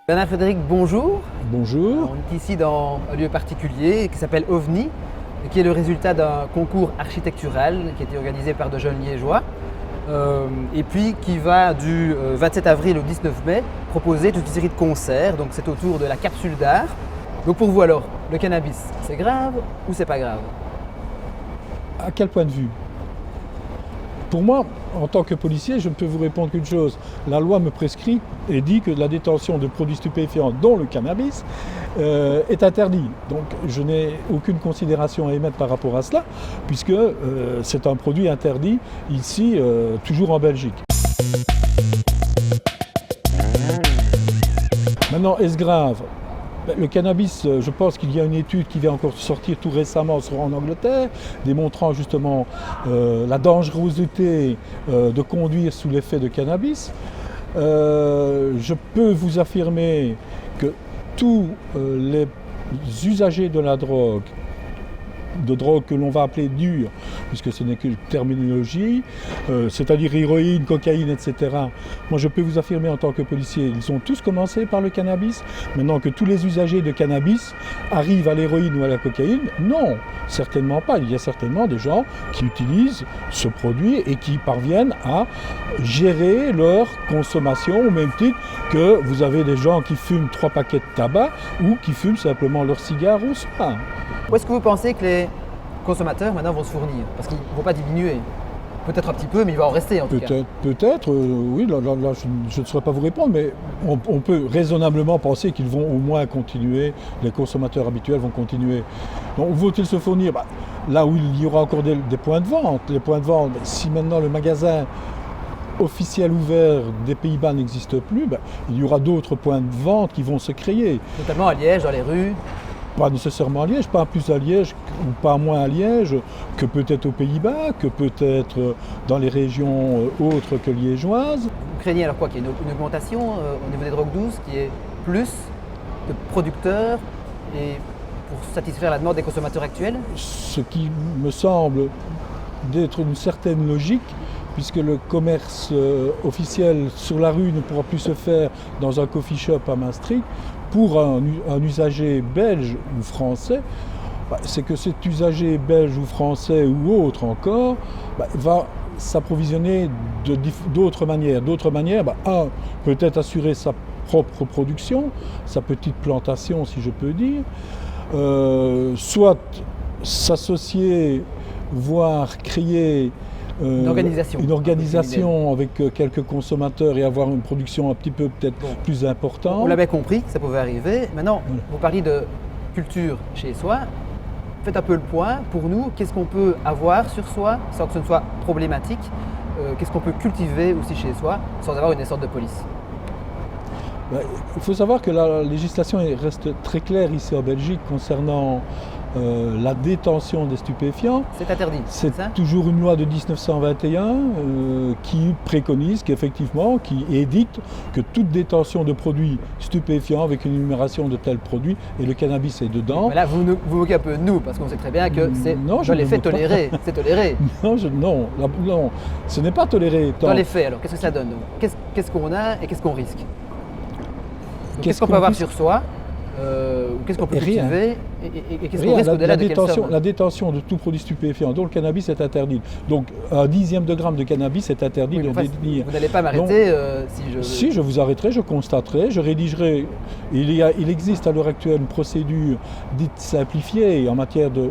Bernard Frédéric, bonjour. Bonjour. On est ici dans un lieu particulier qui s'appelle OVNI, qui est le résultat d'un concours architectural qui a été organisé par de jeunes liégeois et puis qui va du 27 avril au 19 mai proposer toute une série de concerts. Donc c'est autour de la capsule d'art. Donc pour vous alors, le cannabis, c'est grave ou c'est pas grave? À quel point de vue? Pour moi, en tant que policier, je ne peux vous répondre qu'une chose. La loi me prescrit et dit que la détention de produits stupéfiants, dont le cannabis, est interdit. Donc je n'ai aucune considération à émettre par rapport à cela, puisque c'est un produit interdit ici, toujours en Belgique. Maintenant, est-ce grave? Le cannabis, je pense qu'il y a une étude qui vient encore sortir tout récemment en Angleterre, démontrant justement la dangerosité de conduire sous l'effet de cannabis. Je peux vous affirmer que tous les usagers de la drogue que l'on va appeler dure, puisque ce n'est que terminologie, c'est-à-dire héroïne, cocaïne, etc. Moi, je peux vous affirmer en tant que policier, ils ont tous commencé par le cannabis. Maintenant que tous les usagers de cannabis arrivent à l'héroïne ou à la cocaïne, non, certainement pas. Il y a certainement des gens qui utilisent ce produit et qui parviennent à gérer leur consommation, au même titre que vous avez des gens qui fument 3 paquets de tabac ou qui fument simplement leur cigare au soir. Où est-ce que vous pensez que les consommateurs maintenant vont se fournir? Parce qu'ils ne vont pas diminuer. Peut-être un petit peu, mais il va en rester en tout cas. Peut-être, oui, là, je ne saurais pas vous répondre, mais on peut raisonnablement penser qu'ils vont au moins continuer, les consommateurs habituels vont continuer. Donc où vont-ils se fournir? Là où il y aura encore des points de vente. Les points de vente, si maintenant le magasin officiel ouvert des Pays-Bas n'existe plus, il y aura d'autres points de vente qui vont se créer. Notamment à Liège, dans les rues. Pas nécessairement à Liège, pas plus à Liège ou pas moins à Liège que peut-être aux Pays-Bas, que peut-être dans les régions autres que liégeoises. Vous craignez alors quoi? Qu'il y ait une augmentation au niveau des drogues douces, qu'il y ait plus de producteurs et pour satisfaire la demande des consommateurs actuels? Ce qui me semble d'être une certaine logique, puisque le commerce officiel sur la rue ne pourra plus se faire dans un coffee shop à Maastricht. Pour un usager belge ou français, c'est que cet usager belge ou français ou autre encore va s'approvisionner d'autres manières. D'autres manières, peut-être assurer sa propre production, sa petite plantation si je peux dire, soit s'associer, voire créer une organisation avec quelques consommateurs et avoir une production un petit peu peut-être plus importante. On l'avait compris, ça pouvait arriver. Maintenant, vous parliez de culture chez soi. Faites un peu le point. Pour nous, qu'est-ce qu'on peut avoir sur soi sans que ce ne soit problématique? Qu'est-ce qu'on peut cultiver aussi chez soi sans avoir une sorte de police? Il faut savoir que la législation reste très claire ici en Belgique concernant la détention des stupéfiants. C'est interdit. C'est toujours une loi de 1921 qui préconise qu'effectivement, qui édicte que toute détention de produits stupéfiants avec une énumération de tels produits, et le cannabis est dedans. Mais là, vous moquez un peu de nous, parce qu'on sait très bien que c'est dans les faits toléré. C'est toléré. Non, ce n'est pas toléré. Dans les faits, alors, qu'est-ce que ça donne? Qu'est-ce qu'on a et qu'est-ce qu'on risque? Qu'est-ce qu'on peut avoir sur soi? Qu'est-ce qu'on peut cultiver et qu'est-ce qu'on risque au-delà de quelle somme? La détention de tout produit stupéfiant, dont le cannabis est interdit. Donc un dixième de gramme de cannabis est interdit de détenir. Vous n'allez pas m'arrêter Si je vous arrêterai, je constaterai, je rédigerai. Il existe à l'heure actuelle une procédure dite simplifiée en matière de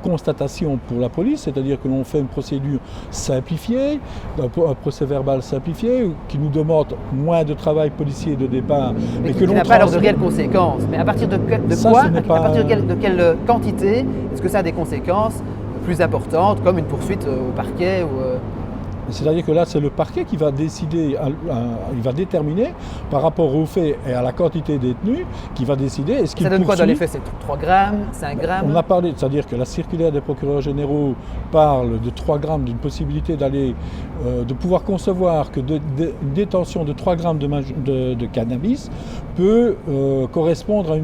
constatation pour la police, c'est-à-dire que l'on fait une procédure simplifiée, un procès-verbal simplifié, qui nous demande moins de travail policier de départ. Mais qui n'a pas alors de réelles conséquences. Mais à partir de quoi, à partir de quelle quantité est-ce que ça a des conséquences plus importantes, comme une poursuite au parquet ou C'est-à-dire que là, c'est le parquet qui va décider, il va déterminer par rapport aux faits et à la quantité détenue, qui va décider est-ce qu'il poursuit. Ça donne quoi dans les faits? C'est 3 grammes, 5 grammes? On a parlé, c'est-à-dire que la circulaire des procureurs généraux parle de 3 grammes, d'une possibilité d'aller, de pouvoir concevoir que une détention de 3 grammes de cannabis peut correspondre à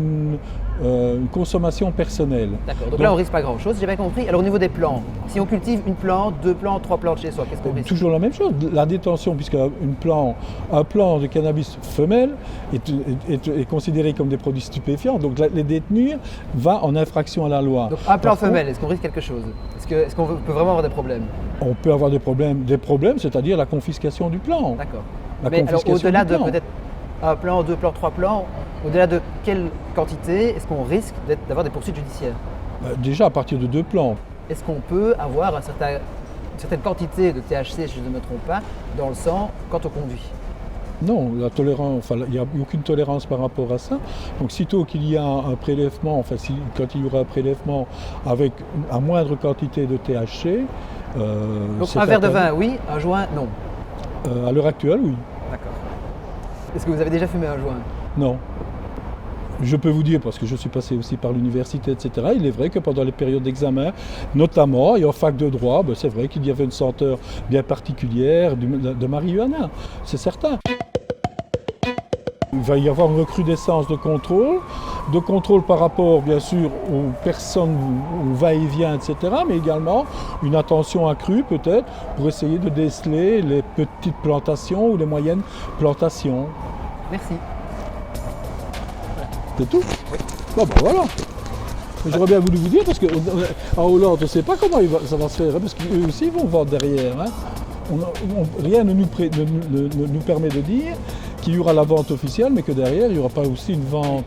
une consommation personnelle. D'accord, donc là on risque pas grand chose, j'ai bien compris. Alors au niveau des plants, si on cultive une plante, 2 plantes, 3 plantes chez soi, qu'est-ce qu'on risque? Toujours la même chose, la détention, puisque un plant de cannabis femelle est considéré comme des produits stupéfiants, donc les détenir va en infraction à la loi. Donc un plant femelle, est-ce qu'on risque quelque chose? Est-ce qu'on peut vraiment avoir des problèmes? On peut avoir des problèmes, c'est-à-dire la confiscation du plant. D'accord. La Mais alors confiscation au-delà du de plant. peut-être un plant, 2 plants, 3 plants, au-delà de quelle quantité est-ce qu'on risque d'avoir des poursuites judiciaires? Déjà à partir de 2 plants. Est-ce qu'on peut avoir une certaine quantité de THC, si je ne me trompe pas, dans le sang quand on conduit? Non, il n'y a aucune tolérance par rapport à ça. Donc sitôt qu'il y a un prélèvement, quand il y aura un prélèvement avec à moindre quantité de THC, Donc c'est un verre de interdit. vin, oui, un joint, non. À l'heure actuelle, oui. D'accord. Est-ce que vous avez déjà fumé un joint? Non. Je peux vous dire, parce que je suis passé aussi par l'université, etc., il est vrai que pendant les périodes d'examen, notamment, et en fac de droit, c'est vrai qu'il y avait une senteur bien particulière de marijuana, c'est certain. Il va y avoir une recrudescence de contrôle par rapport, bien sûr, aux personnes, au va-et-vient, etc., mais également une attention accrue, peut-être, pour essayer de déceler les petites plantations ou les moyennes plantations. Merci. C'est tout? Oui. Bon, voilà. J'aurais bien voulu vous dire, parce qu'en Hollande, on ne sait pas comment ça va se faire, parce qu'eux aussi vont vendre derrière. Rien ne nous permet de dire qu'il y aura la vente officielle, mais que derrière, il n'y aura pas aussi une vente.